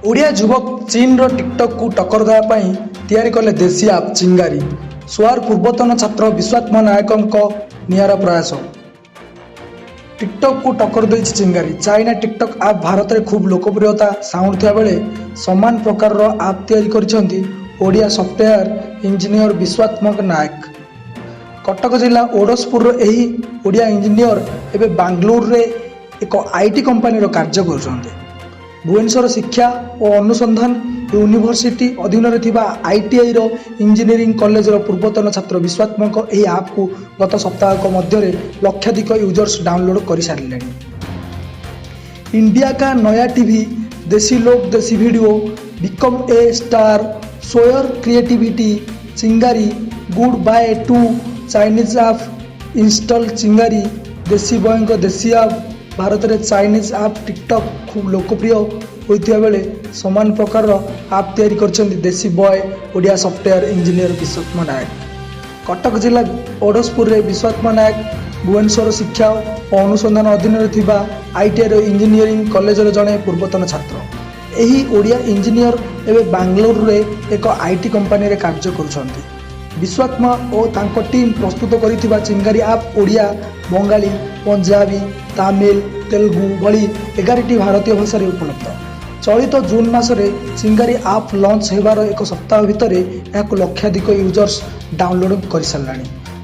ओडिया युवक चीन टिकटक को टक्कर देवाई तैयारी कले देशी आप चिंगारी। स्वार पूर्वतन छात्र विश्वात्मा नायकों नियारा प्रयास। टिकटक को टक्कर दे चिंगारी। चाइना टिकटक आप भारत में खूब लोकप्रियता साउंड बेले समान प्रकार आप तैयारी करिसेंती ओडिया सॉफ्टवेयर इंजीनियर विश्वात्मा नायक। कटक जिला ओडसपुर एही ओडिया इंजीनियर एवं बांग्लोर रे एक आईटी कंपनी कार्य कर भुवनेश्वर शिक्षा और अनुसंधान यूनिवर्सिटी अधीन आईटीआई इंजीनियरिंग कॉलेज पूर्वतन छात्र विश्वात्मा आप को गत सप्ताह मध्य लक्षाधिक यूजर्स डाउनलोड कर सारे। इंडिया का नया टीवी देसी लोग desi video become a star सोयर creativity Chingari goodbye to Chinese app install Chingari desi boy को देसी ऐप। भारत में चाइनीज ऐप टिकटक खूब लोकप्रिय होता बेले समान प्रकार आप तैयारी करछन्ती देशी बॉय ओडिया सॉफ्टवेयर इंजीनियर विश्वात्मा नायक। कटक जिला ओडसपुर रे विश्वात्मा नायक भुवनेश्वर शिक्षा और अनुसंधान अधीन आईटीआई इंजीनियरिंग कॉलेज जड़े पूर्वतन छात्र। यही ओडिया इंजीनियर एवं बांग्लोर रे एक आईटी कंपनी रे कार्य करुछन्ती। विश्वात्मा और तांको टीम प्रस्तुत करिथिबा चिंगारी आप ओडिया बंगाली पंजाबी तमिल तेलुगु भली 11टी भारतीय भाषा उपलब्ध। चलित जून मासरे चिंगारी आप लॉन्च होबार एक सप्ताह भितर यह लक्षाधिक यूजर्स डाउनलोड कर सारे।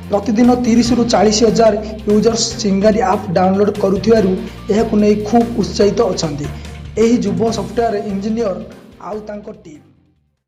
प्रतिदिन 30 ରୁ 40 हजार यूजर्स चिंगारी आप डाउनलोड करुथिबारु एहाकु नै खूब उत्साहित अछंती एही युवा सॉफ्टवेयर इंजीनियर आउ तांको टीम।